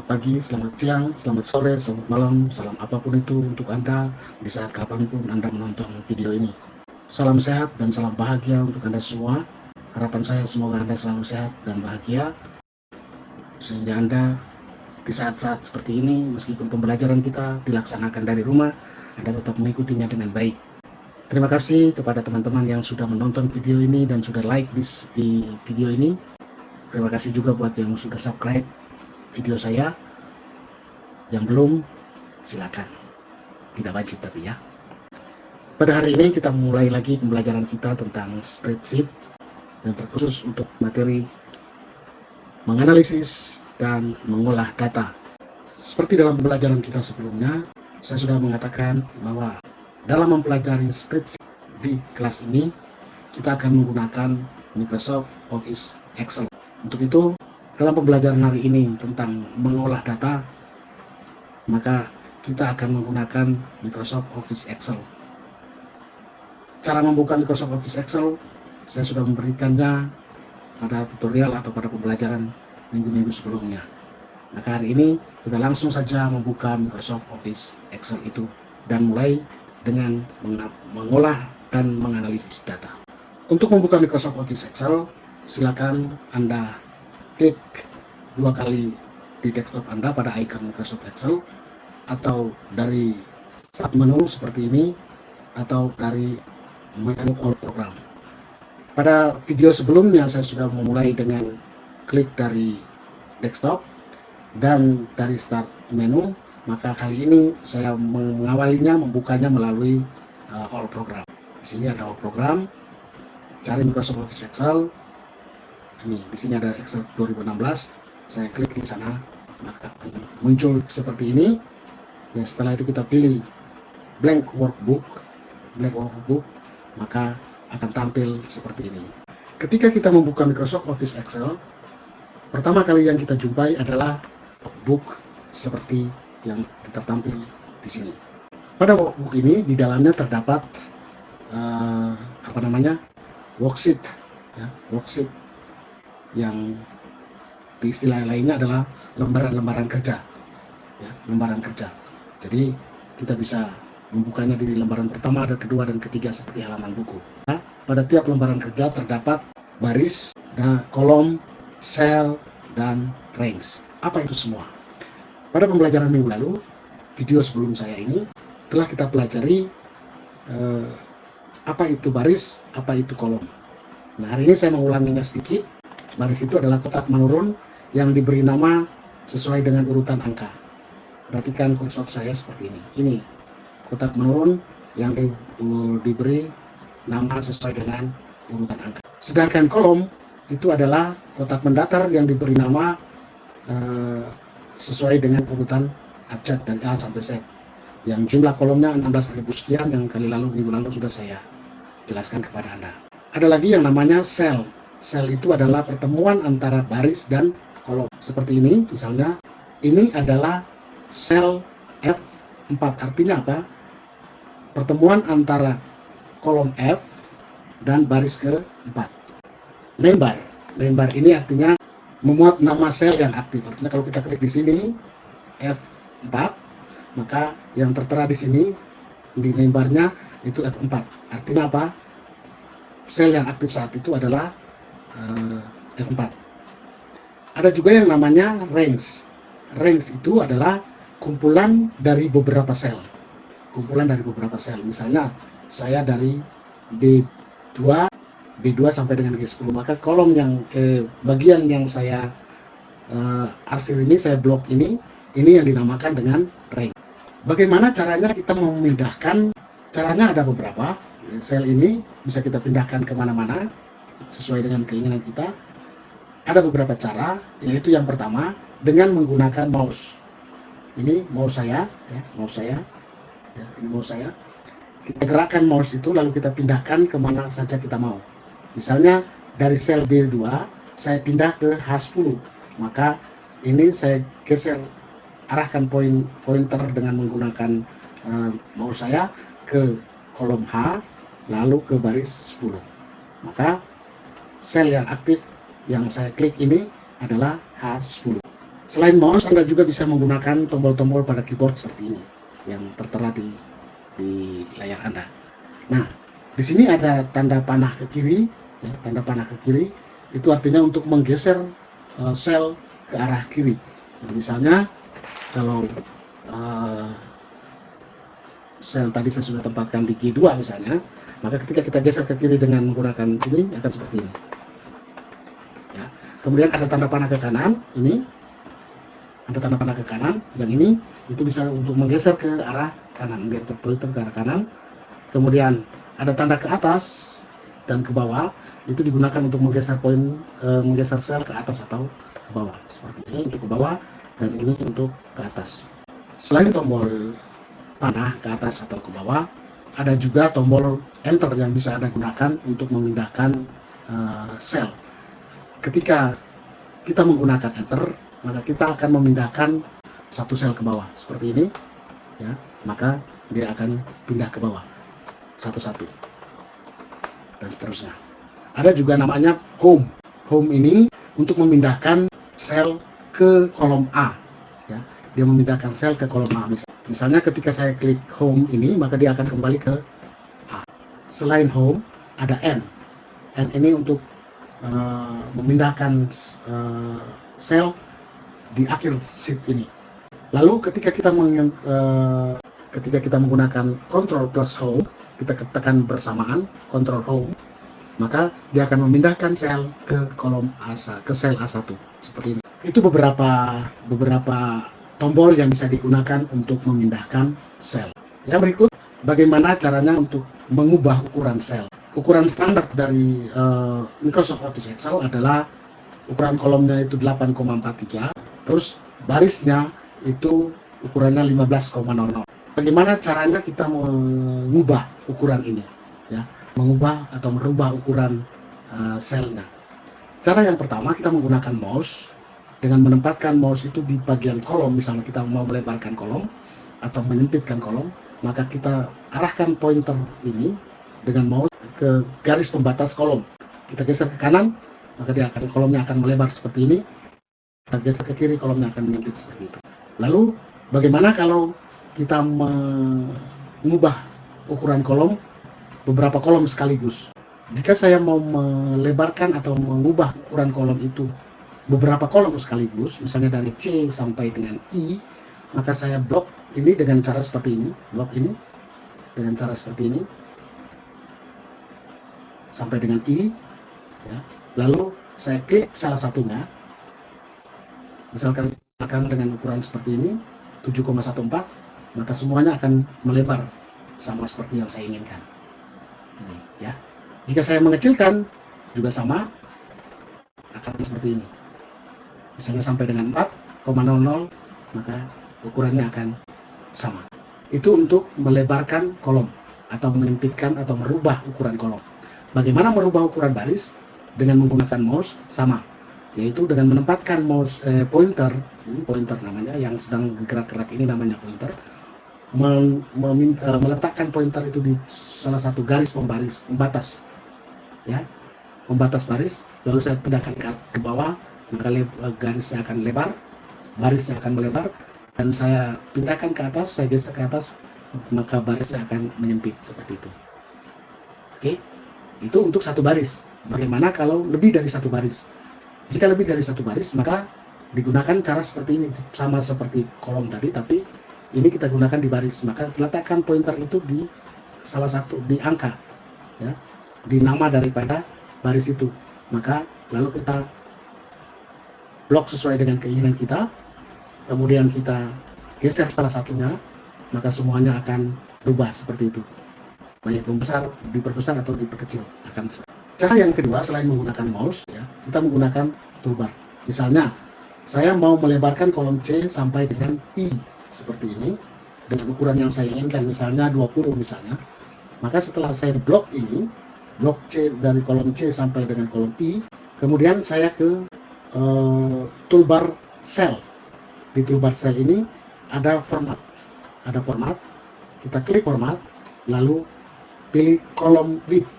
selamat pagi, selamat siang, selamat sore, selamat malam, salam apapun itu untuk Anda di saat kapanpun Anda menonton video ini. Salam sehat dan salam bahagia untuk Anda semua. Harapan saya semoga Anda selalu sehat dan bahagia, sehingga Anda di saat-saat seperti ini, meskipun pembelajaran kita dilaksanakan dari rumah, Anda tetap mengikutinya dengan baik. Terima kasih kepada teman-teman yang sudah menonton video ini dan sudah like di video ini. Terima kasih juga buat yang sudah subscribe video saya. Yang belum, silakan, tidak wajib tapi ya. Pada hari ini kita mulai lagi pembelajaran kita tentang spreadsheet, dan terkhusus untuk materi menganalisis dan mengolah data. Seperti dalam pembelajaran kita sebelumnya, saya sudah mengatakan bahwa dalam mempelajari spreadsheet di kelas ini, kita akan menggunakan Microsoft Office Excel. Untuk itu, dalam pembelajaran hari ini tentang mengolah data, maka kita akan menggunakan Microsoft Office Excel. Cara membuka Microsoft Office Excel saya sudah memberikannya pada tutorial atau pada pembelajaran minggu-minggu sebelumnya. Maka hari ini kita langsung saja membuka Microsoft Office Excel itu dan mulai dengan mengolah dan menganalisis data. Untuk membuka Microsoft Office Excel, silakan Anda klik 2 kali di desktop Anda pada icon Microsoft Excel, atau dari start menu seperti ini, atau dari menu all program. Pada video sebelumnya saya sudah memulai dengan klik dari desktop dan dari start menu, maka kali ini saya mengawalinya, membukanya melalui all program. Di sini ada all program, cari Microsoft Office Excel. Ini di sini ada Excel 2016. Saya klik di sana, maka muncul seperti ini. Ya, setelah itu kita pilih blank workbook, maka akan tampil seperti ini. Ketika kita membuka Microsoft Office Excel, pertama kali yang kita jumpai adalah workbook seperti yang kita tampil di sini. Pada workbook ini di dalamnya terdapat worksheet, ya, worksheet yang di istilah lainnya adalah lembaran-lembaran kerja, ya, lembaran kerja. Jadi kita bisa membukanya di lembaran pertama, dan kedua, dan ketiga seperti halaman buku. Nah, pada tiap lembaran kerja terdapat baris, kolom, sel, dan range. Apa itu semua? Pada pembelajaran minggu lalu, video sebelum saya ini, telah kita pelajari apa itu baris, apa itu kolom. Nah, hari ini saya mengulanginya sedikit. Baris itu adalah kotak menurun yang diberi nama sesuai dengan urutan angka. Perhatikan kursor saya seperti ini. Ini kotak menurun yang diberi nama sesuai dengan urutan angka. Sedangkan kolom itu adalah kotak mendatar yang diberi nama sesuai dengan urutan abjad dari A sampai Z. Yang jumlah kolomnya 16.000 sekian, yang minggu lalu sudah saya jelaskan kepada Anda. Ada lagi yang namanya sel. Sel itu adalah pertemuan antara baris dan kolom. Seperti ini, misalnya, ini adalah sel F4. Artinya apa? Pertemuan antara kolom F dan baris ke-4. Lembar. Lembar ini artinya memuat nama sel yang aktif. Artinya kalau kita klik di sini F4, maka yang tertera di sini di lembarnya itu F4. Artinya apa? Sel yang aktif saat itu adalah F4. Ada juga yang namanya range. Range itu adalah kumpulan dari beberapa sel. Kumpulan dari beberapa sel. Misalnya saya dari B2 sampai dengan G10, maka kolom yang bagian yang saya arsir ini, saya blok ini yang dinamakan dengan range. Bagaimana caranya kita memindahkan? Caranya ada beberapa. Sel ini bisa kita pindahkan kemana-mana sesuai dengan keinginan kita. Ada beberapa cara, yaitu yang pertama dengan menggunakan mouse. Ini mouse saya, ya, ini mouse saya. Kita gerakkan mouse itu, lalu kita pindahkan kemana saja kita mau. Misalnya dari sel B2 saya pindah ke H10, maka ini saya geser, arahkan pointer dengan menggunakan mouse saya ke kolom H, lalu ke baris 10. Maka sel yang aktif yang saya klik ini adalah H10. Selain mouse, Anda juga bisa menggunakan tombol-tombol pada keyboard seperti ini yang tertera di layar Anda. Nah, di sini ada tanda panah ke kiri, ya, tanda panah ke kiri itu artinya untuk menggeser sel ke arah kiri. Nah, misalnya kalau sel tadi saya sudah tempatkan di G2 misalnya, maka ketika kita geser ke kiri dengan menggunakan ini akan seperti ini. Ya. Kemudian ada tanda panah ke kanan, ini ada tanda panah ke kanan, yang ini itu bisa untuk menggeser ke arah kanan, menggeser pointer ke arah kanan. Kemudian ada tanda ke atas dan ke bawah, itu digunakan untuk menggeser sel ke atas atau ke bawah. Seperti ini untuk ke bawah dan ini untuk ke atas. Selain tombol panah ke atas atau ke bawah, ada juga tombol enter yang bisa Anda gunakan untuk memindahkan sel. Ketika kita menggunakan enter, maka kita akan memindahkan satu sel ke bawah seperti ini, ya, maka dia akan pindah ke bawah satu-satu dan seterusnya. Ada juga namanya home. Home ini untuk memindahkan sel ke kolom A, ya. Dia memindahkan sel ke kolom A. Misalnya ketika saya klik home ini, maka dia akan kembali ke A. Selain home, ada N. N ini untuk memindahkan sel di akhir sheet ini. Lalu ketika kita menggunakan Ctrl plus Home, kita tekan bersamaan Ctrl Home, maka dia akan memindahkan sel ke kolom A1, ke sel A1 seperti ini. Itu beberapa tombol yang bisa digunakan untuk memindahkan sel. Yang berikut, bagaimana caranya untuk mengubah ukuran sel. Ukuran standar dari Microsoft Office Excel adalah ukuran kolomnya itu 8,43, terus barisnya itu ukurannya 15,00. Bagaimana caranya kita mengubah ukuran ini, ya, mengubah atau merubah ukuran selnya. Cara yang pertama, kita menggunakan mouse dengan menempatkan mouse itu di bagian kolom. Misalnya kita mau melebarkan kolom atau menyempitkan kolom, maka kita arahkan pointer ini dengan mouse ke garis pembatas kolom. Kita geser ke kanan, maka kolomnya akan melebar seperti ini. Kita geser ke kiri, kolomnya akan menyempit seperti itu. Lalu bagaimana kalau kita mengubah ukuran kolom, beberapa kolom sekaligus? Jika saya mau melebarkan atau mengubah ukuran kolom itu beberapa kolom sekaligus, misalnya dari C sampai dengan I, maka saya blok ini dengan cara seperti ini, blok ini dengan cara seperti ini sampai dengan I, ya. Lalu saya klik salah satunya, misalkan dengan ukuran seperti ini 7,14, maka semuanya akan melebar sama seperti yang saya inginkan. Ini, ya. Jika saya mengecilkan juga sama, akan seperti ini. Misalnya sampai dengan 4,00, maka ukurannya akan sama. Itu untuk melebarkan kolom atau menyempitkan atau merubah ukuran kolom. Bagaimana merubah ukuran baris? Dengan menggunakan mouse, sama, yaitu dengan menempatkan mouse pointer, ini pointer namanya, yang sedang bergerak-gerak ini namanya pointer, meletakkan pointer itu di salah satu garis pembatas, ya, pembatas baris, lalu saya pindahkan ke bawah, maka garisnya akan lebar, barisnya akan melebar, dan saya pindahkan ke atas, saya geser ke atas, maka barisnya akan menyempit seperti itu. Oke, itu untuk satu baris. Bagaimana kalau lebih dari satu baris? Jika lebih dari satu baris, maka digunakan cara seperti ini, sama seperti kolom tadi, tapi ini kita gunakan di baris. Maka letakkan pointer itu di salah satu, di angka, ya, di nama daripada baris itu. Maka lalu kita blok sesuai dengan keinginan kita, kemudian kita geser salah satunya, maka semuanya akan berubah seperti itu. Baik membesar, diperbesar atau diperkecil akan. Cara yang kedua, selain menggunakan mouse, ya, kita menggunakan toolbar. Misalnya, saya mau melebarkan kolom C sampai dengan I seperti ini dengan ukuran yang saya inginkan, misalnya 20 misalnya. Maka setelah saya blok ini, blok C dari kolom C sampai dengan kolom I, kemudian saya ke toolbar cell. Di toolbar cell ini ada format. Ada format. Kita klik format, lalu pilih kolom width.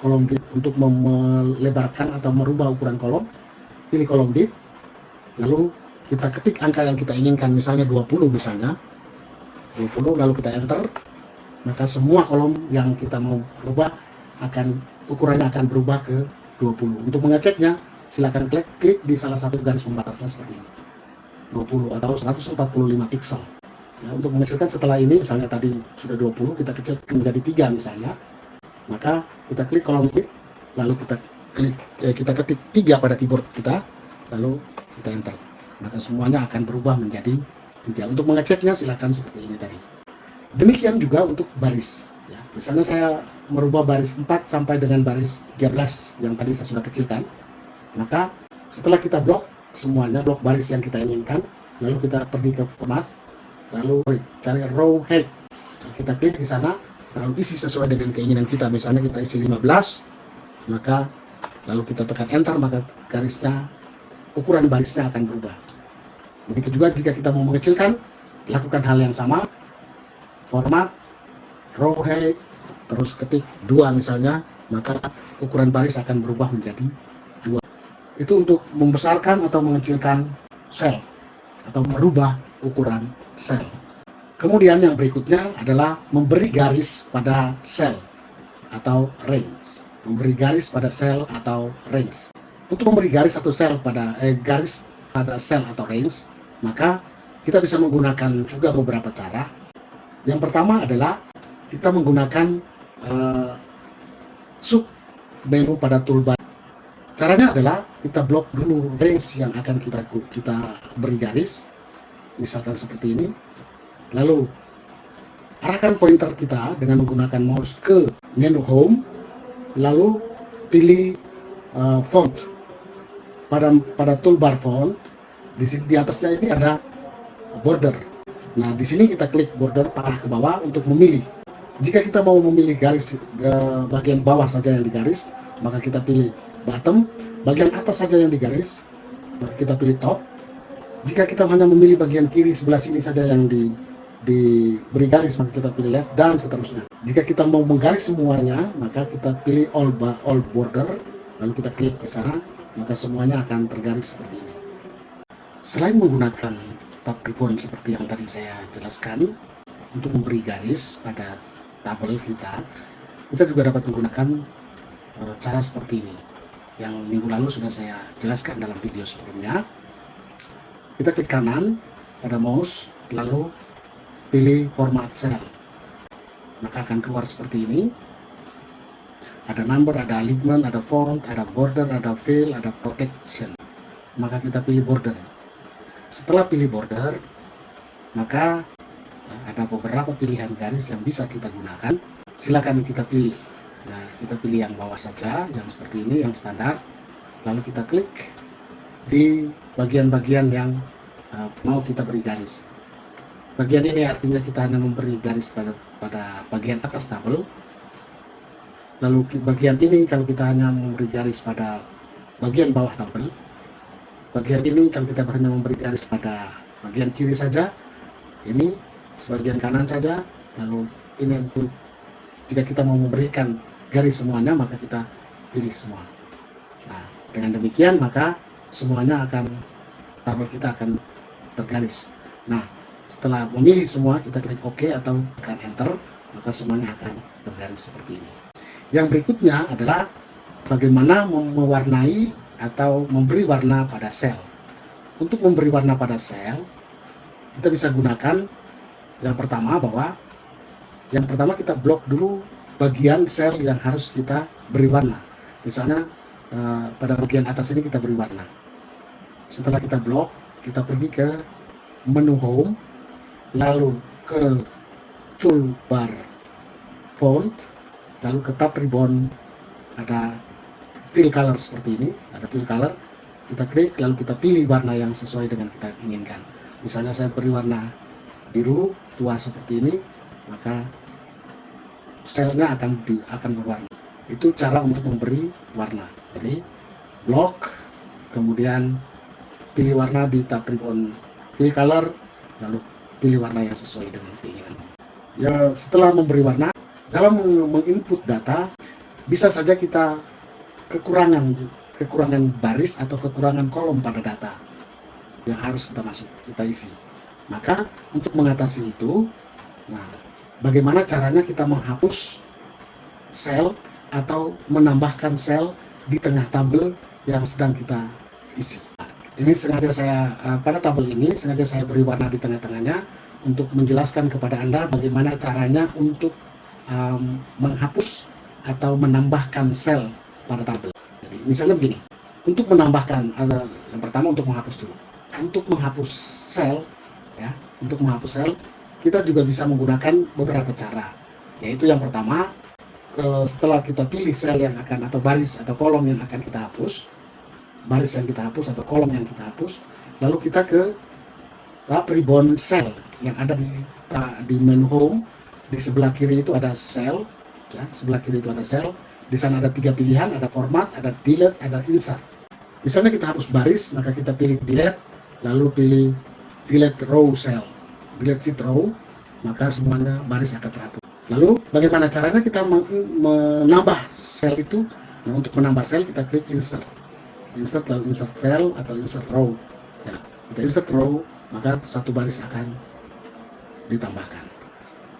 Kolom width untuk melebarkan atau merubah ukuran kolom. Pilih kolom width, lalu kita ketik angka yang kita inginkan, misalnya 20 misalnya, 20 lalu kita enter, maka semua kolom yang kita mau berubah ukurannya akan berubah ke 20. Untuk mengeceknya, silakan klik di salah satu garis pembatasnya seperti ini, 20 atau 145 pixel. Ya, untuk mengecilkan setelah ini, misalnya tadi sudah 20, kita kecil menjadi 3 misalnya, maka kita klik kolom ini, lalu kita ketik 3 pada keyboard kita, lalu kita enter, maka semuanya akan berubah menjadi 3. Untuk mengeceknya silakan seperti ini tadi. Demikian juga untuk baris. Ya, misalnya saya merubah baris 4 sampai dengan baris 13 yang tadi saya sudah kecilkan, maka setelah kita blok semuanya, blok baris yang kita inginkan, lalu kita pergi ke format, lalu cari row head, kita klik di sana, lalu isi sesuai dengan keinginan kita. Misalnya kita isi 15, maka lalu kita tekan enter, maka ukuran barisnya akan berubah. Begitu juga jika kita mau mengecilkan, lakukan hal yang sama, format, row head, terus ketik 2 misalnya, maka ukuran baris akan berubah menjadi 2. Itu untuk membesarkan atau mengecilkan sel atau merubah ukuran sel. Kemudian yang berikutnya adalah memberi garis pada sel atau range. Memberi garis pada sel atau range. Untuk memberi garis atau sel pada sel atau range, maka kita bisa menggunakan juga beberapa cara. Yang pertama adalah kita menggunakan sub menu pada toolbar. Caranya adalah kita blok dulu range yang akan kita beri garis, misalkan seperti ini. Lalu arahkan pointer kita dengan menggunakan mouse ke menu home, lalu pilih font. Pada toolbar font, di atasnya ini ada border. Nah, di sini kita klik border panah ke bawah untuk memilih. Jika kita mau memilih garis bagian bawah saja yang digaris, maka kita pilih bottom. Bagian atas saja yang digaris, maka kita pilih top. Jika kita hanya memilih bagian kiri sebelah sini saja yang diberi garis, maka kita pilih left, dan seterusnya. Jika kita mau menggaris semuanya, maka kita pilih all border, lalu kita klik ke sana, maka semuanya akan tergaris seperti ini. Selain menggunakan tab ribbon seperti yang tadi saya jelaskan, untuk memberi garis pada tabel kita juga dapat menggunakan cara seperti ini, yang minggu lalu sudah saya jelaskan dalam video sebelumnya. Kita klik kanan pada mouse, lalu pilih format cell, maka akan keluar seperti ini. Ada number, ada alignment, ada font, ada border, ada fill, ada protection. Maka kita pilih border. Setelah pilih border, maka ada beberapa pilihan garis yang bisa kita gunakan. Silakan kita pilih. Nah, kita pilih yang bawah saja, yang seperti ini, yang standar. Lalu kita klik di bagian-bagian yang mau kita beri garis. Bagian ini artinya kita hanya memberi garis pada bagian atas tabel. Lalu bagian ini kalau kita hanya memberi garis pada bagian bawah tabel. Bagian ini kalau kita hanya memberi garis pada bagian kiri saja, ini sebagian kanan saja. Lalu ini untuk jika kita mau memberikan garis semuanya, maka kita pilih semua. Nah, dengan demikian maka semuanya tabel kita akan tergaris. Nah, setelah memilih semua, kita klik OK atau tekan Enter, maka semuanya akan tergaris seperti ini. Yang berikutnya adalah bagaimana mewarnai atau memberi warna pada sel. Untuk memberi warna pada sel, kita bisa gunakan yang pertama kita blok dulu bagian sel yang harus kita beri warna. Misalnya pada bagian atas ini kita beri warna. Setelah kita blok, kita pergi ke menu home, lalu ke toolbar font, lalu ke tab ribbon, ada fill color seperti ini, ada fill color, kita klik lalu kita pilih warna yang sesuai dengan kita inginkan. Misalnya saya beri warna biru tua seperti ini, maka selnya akan berwarna. Itu cara untuk memberi warna. Jadi blok, kemudian pilih warna di tab ribbon fill color, lalu pilih warna yang sesuai dengan keinginan. Ya, setelah memberi warna, dalam menginput data bisa saja kita kekurangan baris atau kekurangan kolom pada data. yang harus kita isi. Maka untuk mengatasi itu, nah, bagaimana caranya kita menghapus sel atau menambahkan sel di tengah tabel yang sedang kita isi. Ini sengaja pada tabel ini sengaja saya beri warna di tengah-tengahnya untuk menjelaskan kepada Anda bagaimana caranya untuk menghapus atau menambahkan sel pada tabel. Jadi misalnya begini, untuk menambahkan, yang pertama untuk menghapus dulu. Untuk menghapus sel, ya, untuk menghapus sel kita juga bisa menggunakan beberapa cara. Yaitu yang pertama, setelah kita pilih sel yang akan atau baris atau kolom yang akan kita hapus, baris yang kita hapus atau kolom yang kita hapus, lalu kita ke lap ribbon cell yang ada di menu home. Di sebelah kiri itu ada sel, ya, sebelah kiri itu ada sel. Di sana ada 3 pilihan, ada format, ada delete, ada insert. Misalnya kita hapus baris, maka kita pilih delete, lalu pilih delete row cell, delete sheet row, maka semuanya baris akan terhapus. Lalu bagaimana caranya kita menambah sel itu? Nah, untuk menambah sel kita klik insert, lalu insert cell atau insert row. Ya, kita insert row, maka satu baris akan ditambahkan.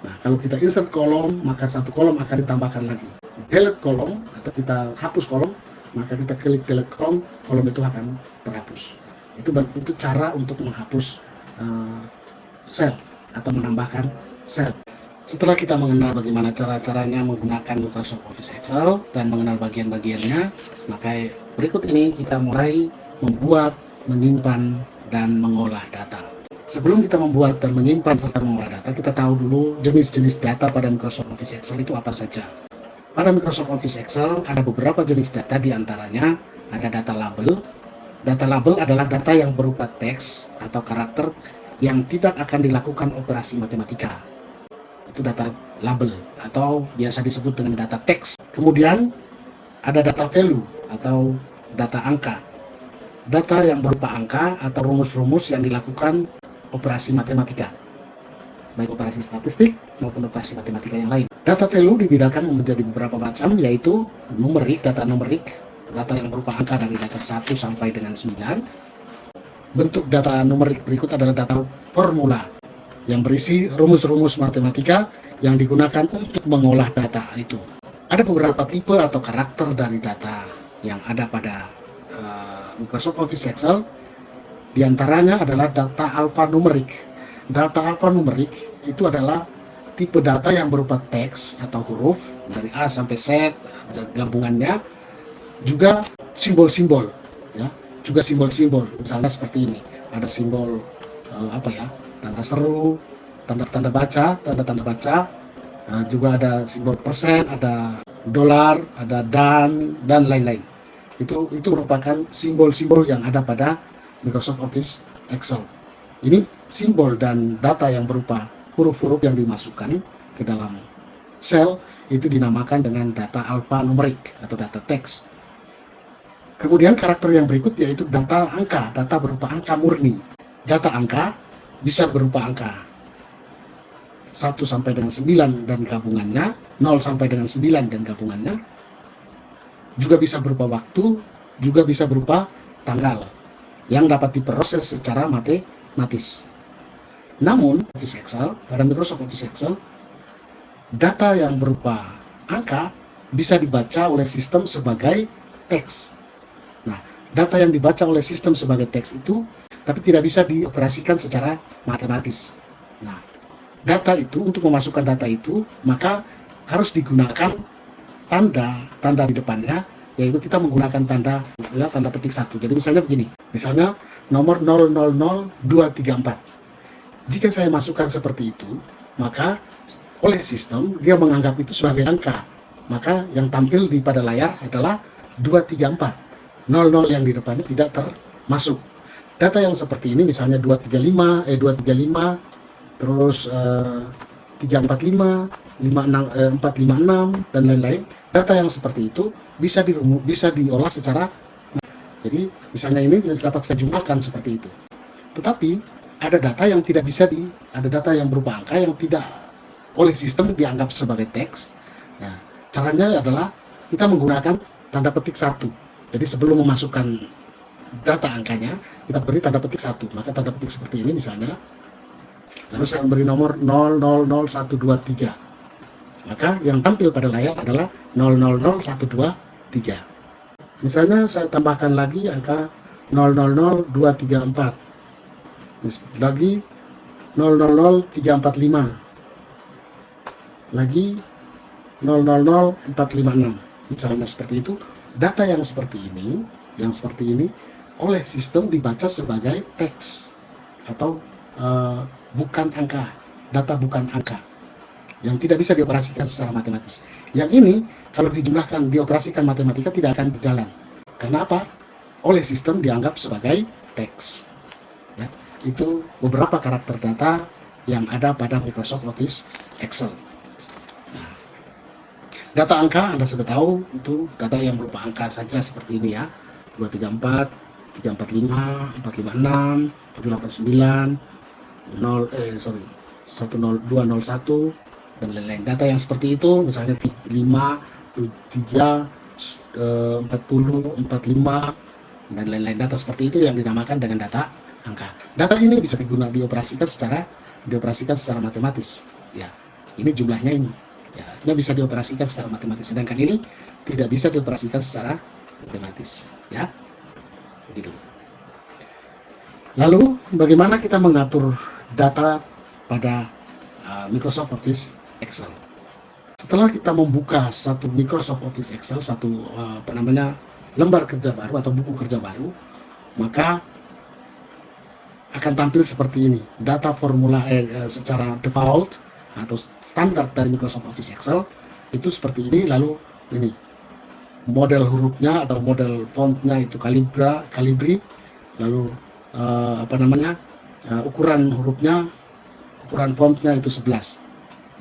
Nah, kalau kita insert kolom, maka satu kolom akan ditambahkan lagi. Delete kolom atau kita hapus kolom, maka kita klik delete kolom, kolom itu akan terhapus. Itu cara untuk menghapus sel atau menambahkan sel. Setelah kita mengenal bagaimana cara-caranya menggunakan Microsoft Office Excel dan mengenal bagian-bagiannya, maka berikut ini kita mulai membuat, menyimpan, dan mengolah data. Sebelum kita membuat dan menyimpan serta mengolah data, kita tahu dulu jenis-jenis data pada Microsoft Office Excel itu apa saja. Pada Microsoft Office Excel ada beberapa jenis data, diantaranya ada data label. Data label adalah data yang berupa teks atau karakter yang tidak akan dilakukan operasi matematika. Itu data label atau biasa disebut dengan data teks. Kemudian ada data value atau data angka. Data yang berupa angka atau rumus-rumus yang dilakukan operasi matematika, baik operasi statistik maupun operasi matematika yang lain. Data value dibedakan menjadi beberapa macam, yaitu numerik, data numerik, data yang berupa angka dari data 1 sampai dengan 9. Bentuk data numerik berikut adalah data formula yang berisi rumus-rumus matematika yang digunakan untuk mengolah data itu. Ada beberapa tipe atau karakter dari data yang ada pada Microsoft Office Excel. Di antaranya adalah data alphanumerik. Data alphanumerik itu adalah tipe data yang berupa teks atau huruf dari A sampai Z dan gabungannya, juga simbol-simbol, ya, juga simbol-simbol. Misalnya seperti ini, ada simbol tanda seru, tanda baca, tanda baca, juga ada simbol persen, ada dolar, ada dan lain-lain. Itu merupakan simbol-simbol yang ada pada Microsoft Office Excel. Ini simbol dan data yang berupa huruf-huruf yang dimasukkan ke dalam sel itu dinamakan dengan data alphanumerik atau data teks. Kemudian karakter yang berikut yaitu data angka, data berupa angka murni. Data angka bisa berupa angka 1 sampai dengan 9 dan gabungannya, 0 sampai dengan 9 dan gabungannya. Juga bisa berupa waktu, juga bisa berupa tanggal yang dapat diproses secara matematis. Namun, pada Microsoft Office Excel, data yang berupa angka bisa dibaca oleh sistem sebagai teks. Nah, data yang dibaca oleh sistem sebagai teks itu, tapi tidak bisa dioperasikan secara matematis. Nah, data itu, untuk memasukkan data itu, maka harus digunakan tanda di depannya, yaitu kita menggunakan tanda petik 1. Jadi misalnya begini, misalnya nomor 000234. Jika saya masukkan seperti itu, maka oleh sistem dia menganggap itu sebagai angka. Maka yang tampil pada layar adalah 234. 00 yang di depannya tidak termasuk. Data yang seperti ini misalnya 235, terus 345, 456 dan lain-lain. Data yang seperti itu bisa diolah secara, jadi misalnya ini dapat saya jumlahkan seperti itu. Tetapi ada data yang tidak bisa ada data yang berupa angka yang tidak oleh sistem dianggap sebagai teks. Nah, caranya adalah kita menggunakan tanda petik 1. Jadi sebelum memasukkan data angkanya, kita beri tanda petik 1, maka tanda petik seperti ini misalnya, lalu saya memberi nomor 000123, maka yang tampil pada layar adalah 000123. Misalnya saya tambahkan lagi angka 000234, lagi 000345, lagi 000456, misalnya seperti itu. Data yang seperti ini oleh sistem dibaca sebagai teks atau bukan angka, data bukan angka yang tidak bisa dioperasikan secara matematis. Yang ini kalau dijumlahkan dioperasikan matematika tidak akan berjalan. Karena apa? Oleh sistem dianggap sebagai teks. Ya, itu beberapa karakter data yang ada pada Microsoft Office Excel. Nah, data angka Anda sudah tahu, itu data yang berupa angka saja seperti ini ya, 234, 345, 456, 789, 10201 dan lain-lain. Data yang seperti itu misalnya 5, 3, 40, 45 dan lain-lain. Data seperti itu yang dinamakan dengan data angka. Data ini bisa dioperasikan secara matematis. Ya, ini jumlahnya ini. Ya, ini bisa dioperasikan secara matematis. Sedangkan ini tidak bisa dioperasikan secara matematis. Ya, begitu. Lalu bagaimana kita mengatur data pada Microsoft Office Excel? Setelah kita membuka satu Microsoft Office Excel, satu lembar kerja baru atau buku kerja baru, maka akan tampil seperti ini. Data formula secara default atau standar dari Microsoft Office Excel itu seperti ini. Lalu ini model hurufnya atau model fontnya itu Calibri, lalu ukuran hurufnya, ukuran fontnya itu 11.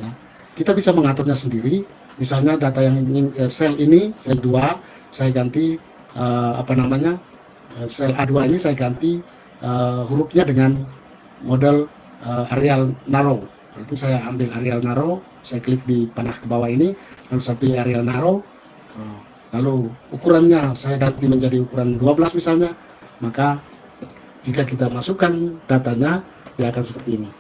Ya. Kita bisa mengaturnya sendiri. Misalnya data yang sel ini, sel 2, saya ganti sel A2 ini saya ganti hurufnya dengan model Arial Narrow. Berarti saya ambil Arial Narrow, saya klik di panah ke bawah ini, lalu saya pilih Arial Narrow, lalu ukurannya saya ganti menjadi ukuran 12 misalnya, maka jika kita masukkan datanya, dia akan seperti ini.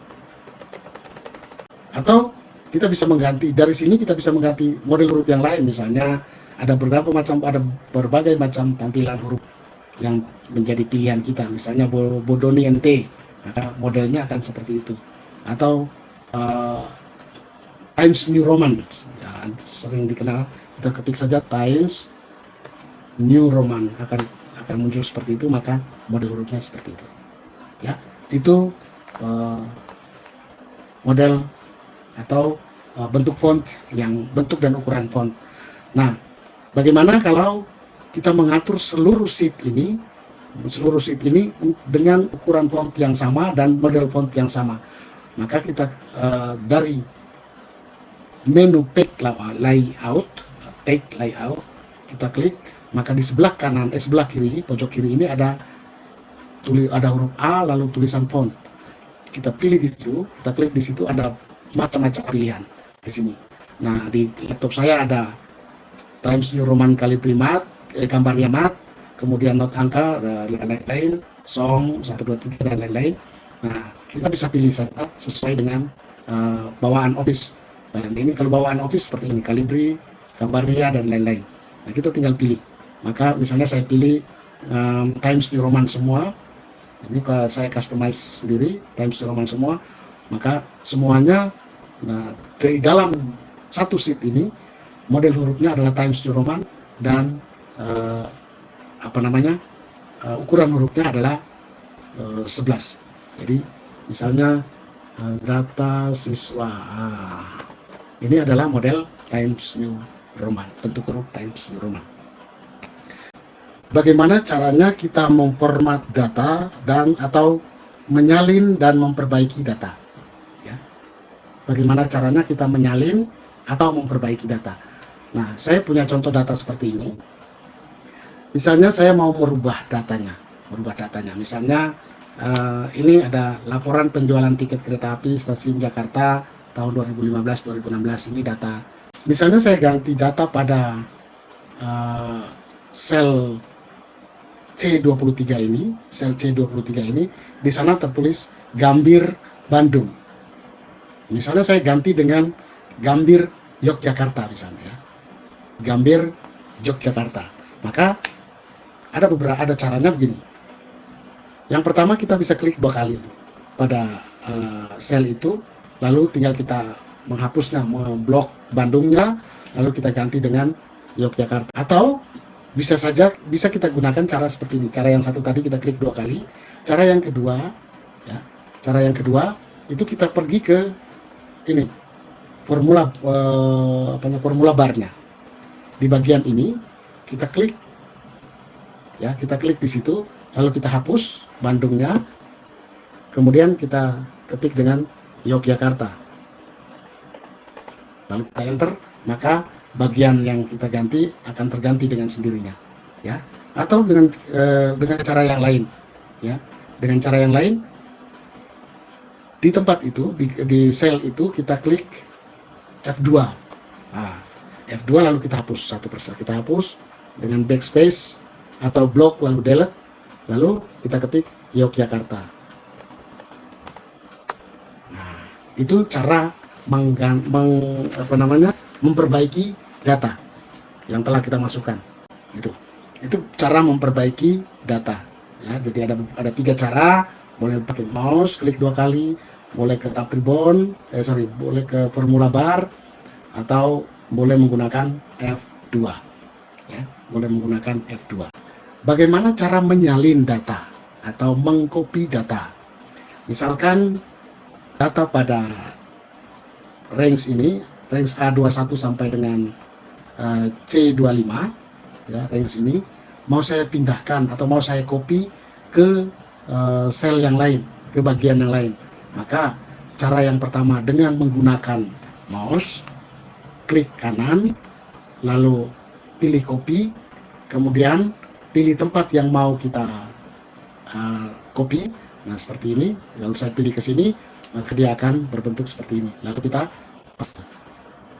Atau kita bisa mengganti, dari sini kita bisa mengganti model huruf yang lain, misalnya ada berbagai macam tampilan huruf yang menjadi pilihan kita, misalnya Bodoni NT, maka modelnya akan seperti itu. Atau Times New Roman, ya, sering dikenal, kita ketik saja Times New Roman, akan muncul seperti itu, maka model hurufnya seperti itu. Ya, itu model atau bentuk font, bentuk dan ukuran font. Nah, bagaimana kalau kita mengatur seluruh sheet ini dengan ukuran font yang sama dan model font yang sama? Maka kita dari menu page layout, kita klik, maka di sebelah kanan, sebelah kiri, pojok kiri ini ada huruf A lalu tulisan font. Kita pilih di situ, kita klik di situ, ada macam-macam pilihan di sini. Nah, di laptop saya ada Times New Roman Calibri Mat, gambarnya mat, kemudian not angka dan lain-lain, song 1, 2, 3 dan lain-lain. Nah, kita bisa pilih saja sesuai dengan bawaan Office. Dan ini kalau bawaan Office seperti ini, Calibri, gambarnya dan lain-lain. Nah, kita tinggal pilih. Maka misalnya saya pilih Times New Roman semua. Ini kalau saya customize sendiri Times New Roman semua, maka semuanya di dalam satu sheet ini model hurufnya adalah Times New Roman dan ukuran hurufnya adalah 11. Jadi misalnya data siswa, ini adalah model Times New Roman, bentuk huruf Times New Roman. Bagaimana caranya kita memformat data atau menyalin dan memperbaiki data? Ya. Bagaimana caranya kita menyalin atau memperbaiki data? Nah, saya punya contoh data seperti ini. Misalnya saya mau merubah datanya. Misalnya ini ada laporan penjualan tiket kereta api stasiun Jakarta tahun 2015-2016. Ini data. Misalnya saya ganti data pada sel C23 ini, sel C23 ini, di sana tertulis Gambir Bandung. Misalnya saya ganti dengan Gambir Yogyakarta misalnya ya. Gambir Yogyakarta. Maka ada caranya begini. Yang pertama kita bisa klik 2 kali pada sel itu, lalu tinggal kita menghapusnya, memblok Bandungnya, lalu kita ganti dengan Yogyakarta. Atau bisa kita gunakan cara seperti ini. Cara yang satu tadi kita klik 2 kali. Cara yang kedua, ya, cara yang kedua itu kita pergi ke ini formula barnya. Di bagian ini kita klik, ya, kita klik di situ, lalu kita hapus Bandungnya, kemudian kita ketik dengan Yogyakarta, lalu kita enter, maka bagian yang kita ganti akan terganti dengan sendirinya, ya. Atau dengan cara yang lain, ya, dengan cara yang lain, di tempat itu, di sel itu kita klik F2. Nah, F2 lalu kita hapus satu persatu. Kita hapus dengan backspace atau blok lalu delete, lalu kita ketik Yogyakarta. Nah, itu cara memperbaiki data yang telah kita masukkan. Itu cara memperbaiki data. Ya, jadi ada 3 cara. Boleh pakai mouse, klik 2 kali, boleh ke tab ribbon, boleh ke formula bar, atau boleh menggunakan F2. Ya, boleh menggunakan F2. Bagaimana cara menyalin data atau mengcopy data? Misalkan data pada range ini, range A21 sampai dengan C25, ya, range ini mau saya pindahkan atau mau saya copy ke sel yang lain, ke bagian yang lain. Maka cara yang pertama dengan menggunakan mouse, klik kanan, lalu pilih copy, kemudian pilih tempat yang mau kita copy. Nah, seperti ini. Lalu saya pilih ke sini, maka dia akan berbentuk seperti ini. Lalu kita paste,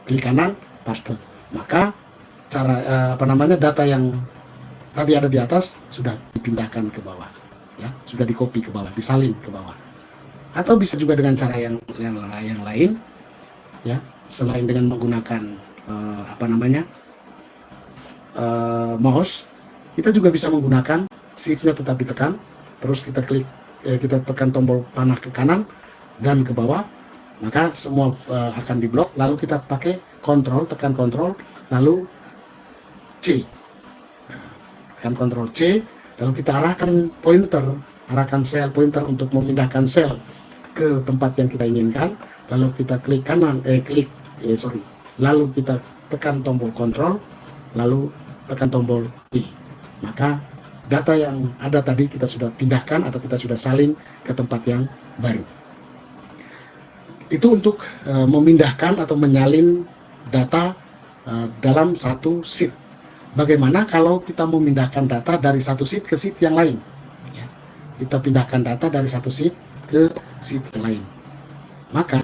klik kanan, paste. Maka cara data yang tadi ada di atas sudah dipindahkan ke bawah, ya, sudah di copy ke bawah, disalin ke bawah. Atau bisa juga dengan cara yang lain, ya, selain dengan menggunakan mouse, kita juga bisa menggunakan shift-nya tetap ditekan, terus kita klik, kita tekan tombol panah ke kanan dan ke bawah, maka semua akan diblok. Lalu kita pakai kontrol, tekan kontrol, lalu C, tekan kontrol C, lalu kita arahkan sel pointer untuk memindahkan sel ke tempat yang kita inginkan. Lalu kita klik lalu kita tekan tombol kontrol, lalu tekan tombol I. Maka data yang ada tadi kita sudah pindahkan atau kita sudah salin ke tempat yang baru. Itu untuk memindahkan atau menyalin data dalam satu sheet. Bagaimana kalau kita memindahkan data dari satu sheet ke sheet yang lain? Ya, kita pindahkan data dari satu sheet ke sheet yang lain. Maka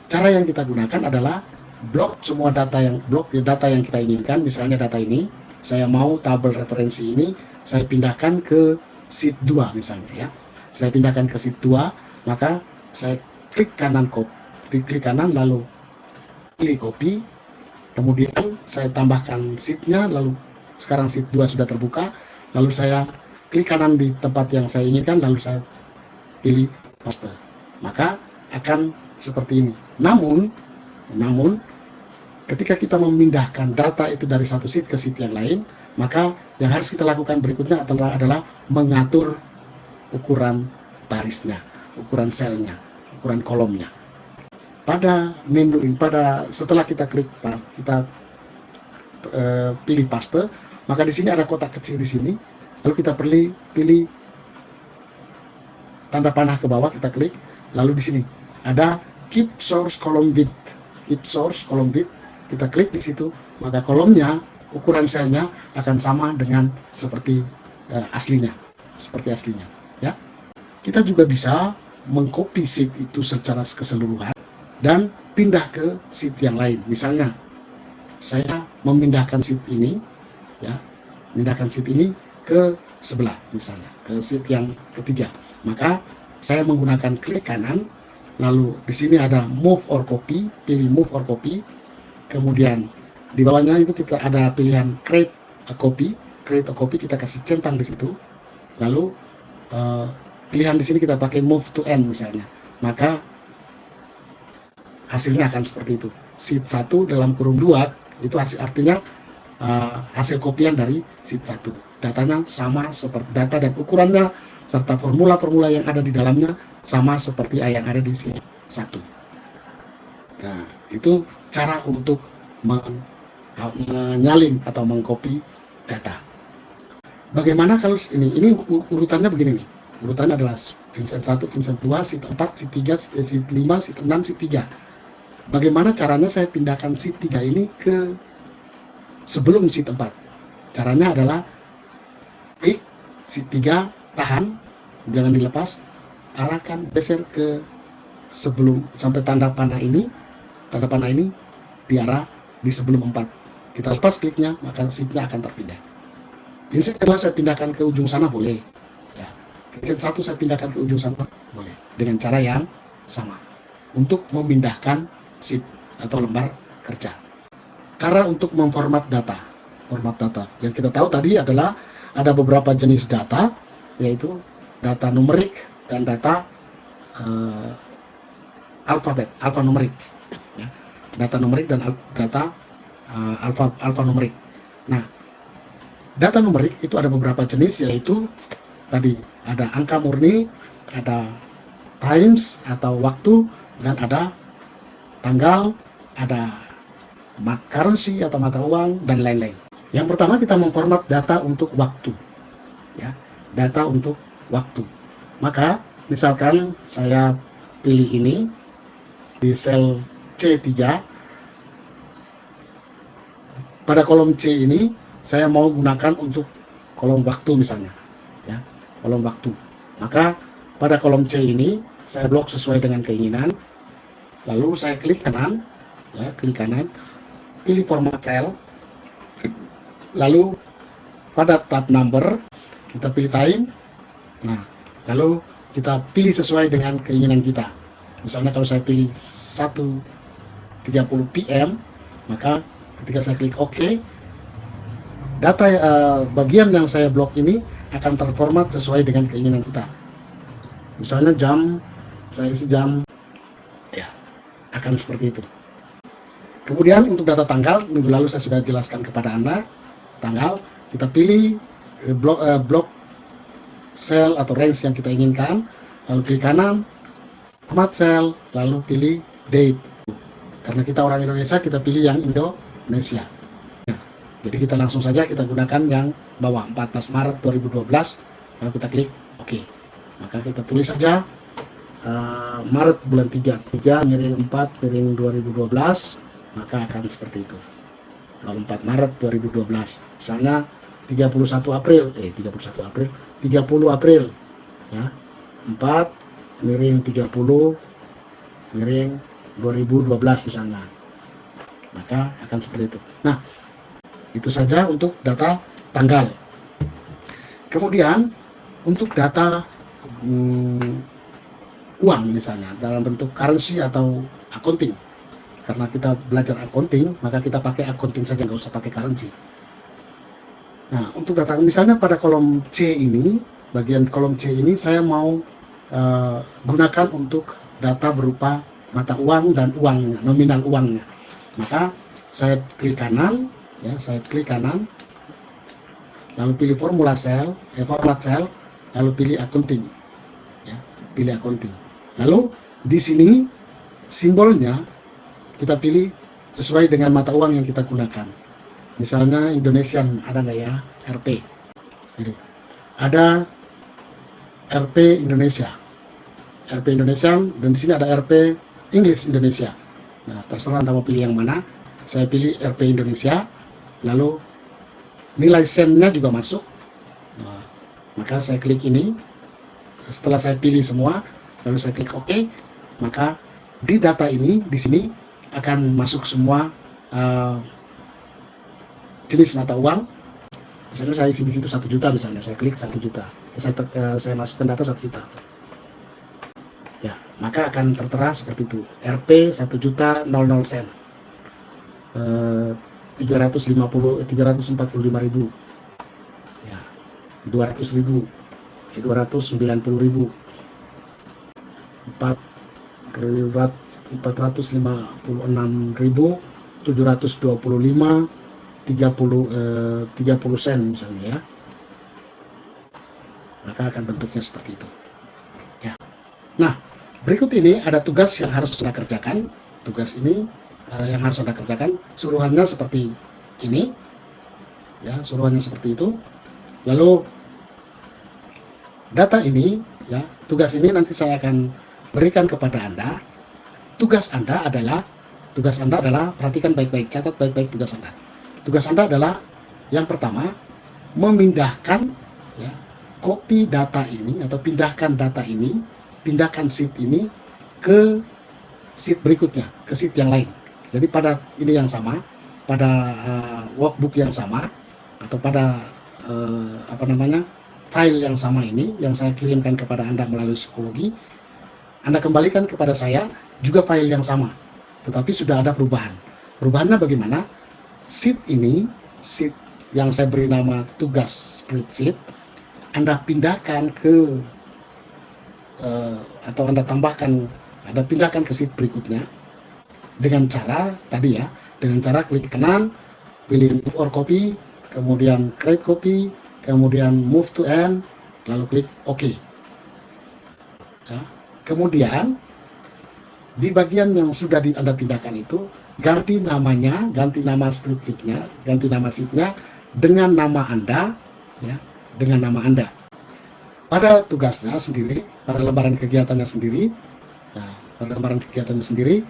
cara yang kita gunakan adalah blok semua data yang kita inginkan. Misalnya data ini, saya mau tabel referensi ini saya pindahkan ke sheet 2 misalnya, ya. Saya pindahkan ke sheet 2, maka saya klik kanan lalu pilih copy, kemudian saya tambahkan sheet-nya, lalu sekarang sheet 2 sudah terbuka, lalu saya klik kanan di tempat yang saya inginkan, lalu saya pilih paste. Maka akan seperti ini. Namun ketika kita memindahkan data itu dari satu sheet ke sheet yang lain, maka yang harus kita lakukan berikutnya adalah mengatur ukuran barisnya, ukuran selnya, ukuran kolomnya. Pada menu ini, setelah kita klik, kita pilih paste, maka di sini ada kotak kecil di sini, lalu kita pilih tanda panah ke bawah, kita klik, lalu di sini ada keep source column width, kita klik di situ, maka kolomnya, ukuran selnya akan sama dengan seperti aslinya, ya. Kita juga bisa mengcopy sheet itu secara keseluruhan dan pindah ke sheet yang lain. Misalnya saya memindahkan sheet ini, ya, ke ke sebelah, misalnya ke sheet yang ketiga. Maka saya menggunakan klik kanan, lalu di sini ada move or copy, pilih move or copy. Kemudian di bawahnya itu kita ada pilihan create a copy. Create a copy kita kasih centang di situ. Lalu pilihan di sini kita pakai move to end misalnya. Maka hasilnya akan seperti itu. Sheet 1 dalam kurung 2 itu artinya hasil kopian dari sheet 1. Datanya sama seperti data dan ukurannya serta formula-formula yang ada di dalamnya sama seperti yang ada di sheet 1. Nah, itu cara untuk menyalin atau mengcopy data. Bagaimana kalau ini urutannya begini nih. Urutannya adalah Vincent 1, Vincent 2, sheet 4, sheet 3, sheet 5, sheet 6, sheet 3. Bagaimana caranya saya pindahkan sheet 3 ini ke sebelum sheet 4? Caranya adalah klik sheet 3, tahan, jangan dilepas, arahkan geser ke sebelum sampai tanda panah ini diarah di sebelum 4. Kita lepas kliknya, maka sheetnya akan terpindah. Ini setelah saya pindahkan ke ujung sana boleh. Ya. Sheet 1 saya pindahkan ke ujung sana boleh. Dengan cara yang sama. Untuk memindahkan sheet atau lembar kerja. Cara untuk memformat data. Format data. Yang kita tahu tadi adalah ada beberapa jenis data, yaitu data numerik dan data alfanumerik. Ya. Data numerik dan data alfanumerik. Nah, data numerik itu ada beberapa jenis, yaitu tadi ada angka murni, ada times atau waktu, dan ada tanggal, ada currency atau mata uang, dan lain-lain. Yang pertama kita memformat data untuk waktu, ya, data untuk waktu. Maka misalkan saya pilih ini di sel C3, pada kolom C ini saya mau gunakan untuk kolom waktu misalnya, ya, kolom waktu. Maka pada kolom C ini saya blok sesuai dengan keinginan. Lalu saya klik kanan, ya, klik kanan, pilih format cell. Lalu pada tab number kita pilih time. Nah, lalu kita pilih sesuai dengan keinginan kita. Misalnya kalau saya pilih 1:30 PM, maka ketika saya klik OK, data bagian yang saya blok ini akan terformat sesuai dengan keinginan kita. Misalnya jam, saya isi jam, ya, akan seperti itu. Kemudian untuk data tanggal, minggu lalu saya sudah jelaskan kepada Anda. Tanggal, kita pilih blok sel atau range yang kita inginkan, lalu klik kanan, format cell, lalu pilih date. Karena kita orang Indonesia, kita pilih yang Indonesia. Nah, jadi kita langsung saja kita gunakan yang bawah, 14 Maret 2012, lalu kita klik OK. Maka kita tulis saja Maret bulan 3 miring 4 miring 2012, maka akan seperti itu. Kalau 4 Maret 2012, misalnya 30 April, ya, 4 miring 30 miring 2012 misalnya, maka akan seperti itu. Nah, itu saja untuk data tanggal. Kemudian untuk data uang misalnya dalam bentuk currency atau accounting. Karena kita belajar accounting, maka kita pakai accounting saja, nggak usah pakai currency. Nah, untuk data misalnya pada kolom C ini, bagian kolom C ini saya mau gunakan untuk data berupa mata uang dan uangnya, nominal uangnya. Maka saya klik kanan, ya, lalu pilih formula cell, format cell, lalu pilih accounting, ya, pilih accounting. Lalu di sini simbolnya kita pilih sesuai dengan mata uang yang kita gunakan. Misalnya Indonesian, ada nggak ya? Rp. Gitu. Ada Rp Indonesia. Rp Indonesia, dan di sini ada Rp English Indonesia. Nah, terserah Anda mau pilih yang mana. Saya pilih Rp Indonesia. Lalu nilai sennya juga masuk. Nah, maka saya klik ini. Setelah saya pilih semua, lalu saya klik OK, maka di data ini, di sini akan masuk semua jenis mata uang, Misalnya saya isi di situ 1 juta misalnya, saya klik 1 juta, saya masukkan data 1 juta. Ya, maka akan tertera seperti itu. Rp 1 juta 00 sen. 345.000. Ya, 200.000. 290.000. 456.725 30 sen misalnya ya. Maka akan bentuknya seperti itu. Ya. Nah, berikut ini ada tugas yang harus Anda kerjakan. Tugas ini yang harus Anda kerjakan, suruhannya seperti ini. Ya, suruhannya seperti itu. Lalu data ini, ya, tugas ini nanti saya akan berikan kepada Anda. Tugas Anda adalah perhatikan baik-baik, catat baik-baik tugas Anda. Tugas Anda adalah yang pertama, memindahkan ya, copy data ini atau pindahkan data ini, pindahkan sheet ini ke sheet berikutnya, ke sheet yang lain. Jadi pada ini yang sama, pada workbook yang sama, atau pada file yang sama ini, yang saya kirimkan kepada Anda melalui psikologi, Anda kembalikan kepada saya juga file yang sama, tetapi sudah ada perubahan. Perubahannya bagaimana? Sheet ini, sheet yang saya beri nama tugas spreadsheet, Anda pindahkan ke atau Anda pindahkan ke sheet berikutnya dengan cara tadi ya, dengan cara klik kanan, pilih move or copy, kemudian create copy, kemudian move to end, lalu klik OK. Ya. Kemudian di bagian yang sudah Anda pindahkan itu, ganti namanya, ganti nama spreadsheet-nya, ganti nama sheet-nya dengan nama Anda, ya, dengan nama Anda. Pada tugasnya sendiri, pada lembaran kegiatannya sendiri, nah, pada lembaran kegiatannya sendiri,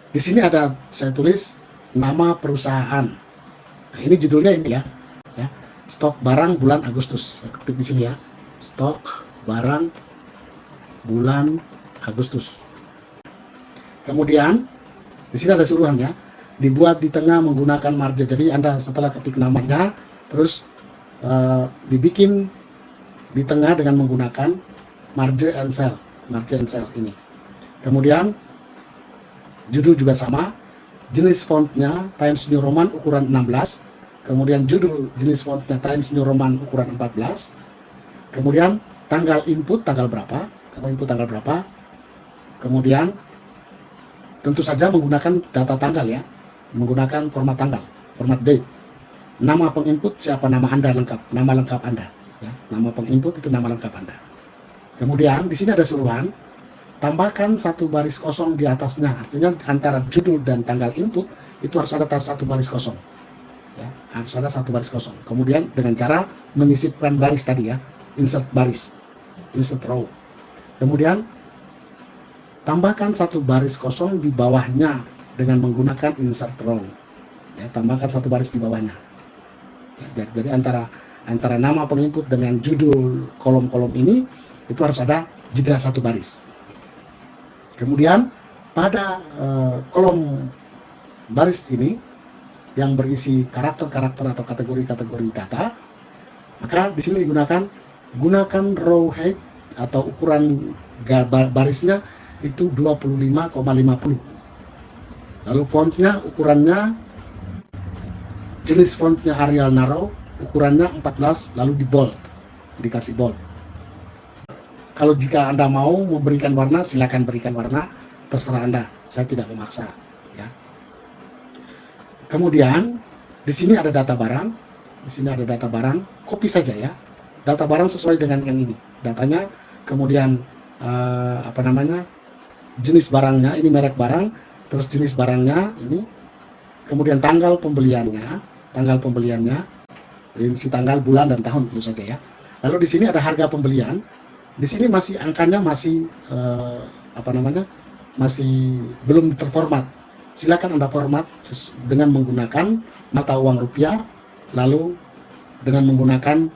di sini ada saya tulis nama perusahaan. Nah, ini judulnya ini ya, stok barang bulan Agustus. Saya ketik di sini ya, stok barang bulan Agustus. Kemudian di sini ada suruhannya, dibuat di tengah menggunakan margin. Jadi Anda setelah ketik namanya, terus dibikin di tengah dengan menggunakan margin and cell ini. Kemudian judul juga sama, jenis fontnya Times New Roman ukuran 16, kemudian judul jenis fontnya Times New Roman ukuran 14, kemudian tanggal input tanggal berapa, kemudian tentu saja menggunakan data tanggal ya, menggunakan format tanggal, format date. Nama penginput siapa, nama Anda lengkap, nama lengkap Anda. Ya, nama penginput itu nama lengkap Anda. Kemudian di sini ada suruhan, tambahkan 1 baris kosong di atasnya. Artinya antara judul dan tanggal input itu harus ada 1 baris kosong. Ya, harus ada 1 baris kosong. Kemudian dengan cara menyisipkan baris tadi ya, insert baris, insert row. Kemudian tambahkan 1 baris kosong di bawahnya dengan menggunakan insert row. Ya, tambahkan 1 baris di bawahnya. Ya, jadi antara nama penginput dengan judul kolom-kolom ini itu harus ada jeda 1 baris. Kemudian pada kolom baris ini yang berisi karakter-karakter atau kategori-kategori data, maka di sini gunakan row height atau ukuran barisnya itu 25,50. Lalu fontnya, ukurannya, jenis fontnya Arial Narrow, ukurannya 14, lalu di bold, dikasih bold. Kalau jika Anda mau memberikan warna, silakan berikan warna, terserah Anda, saya tidak memaksa. Ya. Kemudian di sini ada data barang, copy saja ya. Data barang sesuai dengan yang ini, datanya, kemudian jenis barangnya, ini merek barang, terus jenis barangnya ini, kemudian tanggal pembeliannya, isi tanggal, bulan, dan tahun tentu saja ya. Lalu di sini ada harga pembelian. Di sini masih angkanya masih belum terformat. Silakan Anda format dengan menggunakan mata uang rupiah, lalu dengan menggunakan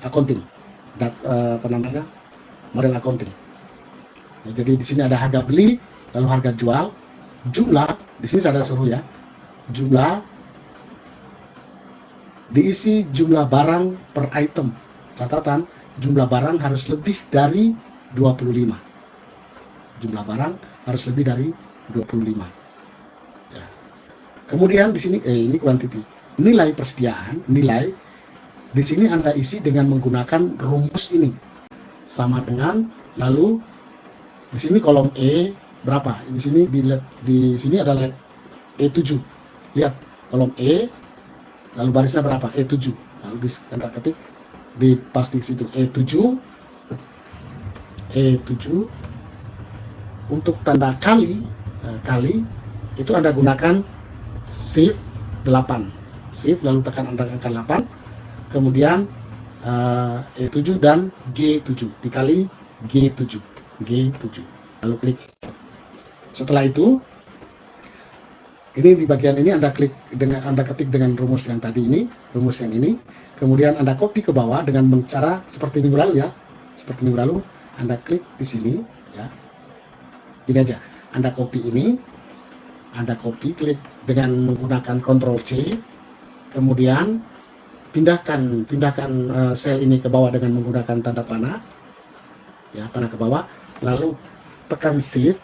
accounting, model accounting. Nah, jadi di sini ada harga beli, lalu harga jual, jumlah. Di sini ada suruh ya, jumlah diisi jumlah barang per item. Catatan, jumlah barang harus lebih dari 25. Jumlah barang harus lebih dari 25. Ya. Kemudian di sini ini quantity. Nilai persediaan, nilai di sini Anda isi dengan menggunakan rumus ini. Sama dengan, lalu di sini kolom E berapa? Di sini di sini adalah E7. Lihat kolom E, lalu barisnya berapa? E7. Lalu Anda ketik di pasti situ E7. Untuk tanda kali itu Anda gunakan shift 8. Shift lalu tekan angka 8, kemudian E7 dan G7 dikali G7 lalu klik. Setelah itu ini di bagian ini Anda ketik dengan rumus yang tadi ini, rumus yang ini, kemudian Anda copy ke bawah dengan cara seperti minggu lalu ya. Seperti minggu lalu Anda klik di sini ya. Ini aja. Anda copy ini, Anda klik dengan menggunakan Ctrl C, kemudian pindahkan sel ini ke bawah dengan menggunakan tanda panah ya, panah ke bawah, lalu tekan shift,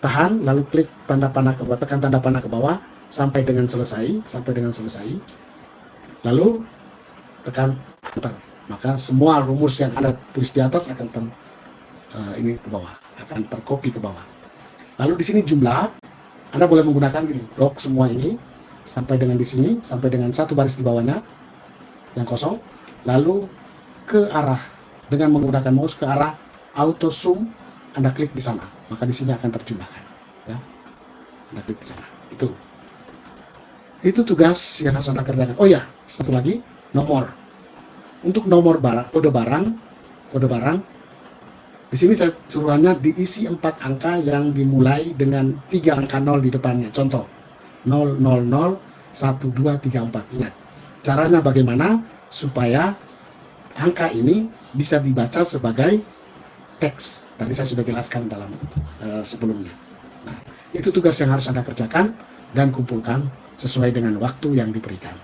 tahan, lalu klik tanda panah ke bawah, tekan tanda panah ke bawah sampai dengan selesai, lalu tekan enter. Maka semua rumus yang Anda tulis di atas akan ini ke bawah, akan tercopy ke bawah. Lalu di sini jumlah, Anda boleh menggunakan gini, lock semua ini sampai dengan di sini, sampai dengan satu baris di bawahnya yang kosong, lalu ke arah dengan menggunakan mouse ke arah auto zoom, Anda klik di sana, maka di sini akan terjumlahkan ya. Anda klik di sana. Itu tugas yang harus Anda kerjakan. Oh ya, satu lagi, nomor. Untuk nomor kode barang di sini saya suruhannya diisi 4 angka yang dimulai dengan 3 angka 0 di depannya. Contoh 000 1234. Ingat, caranya bagaimana supaya angka ini bisa dibaca sebagai teks. Tadi saya sudah jelaskan dalam sebelumnya. Nah, itu tugas yang harus Anda kerjakan dan kumpulkan sesuai dengan waktu yang diberikan.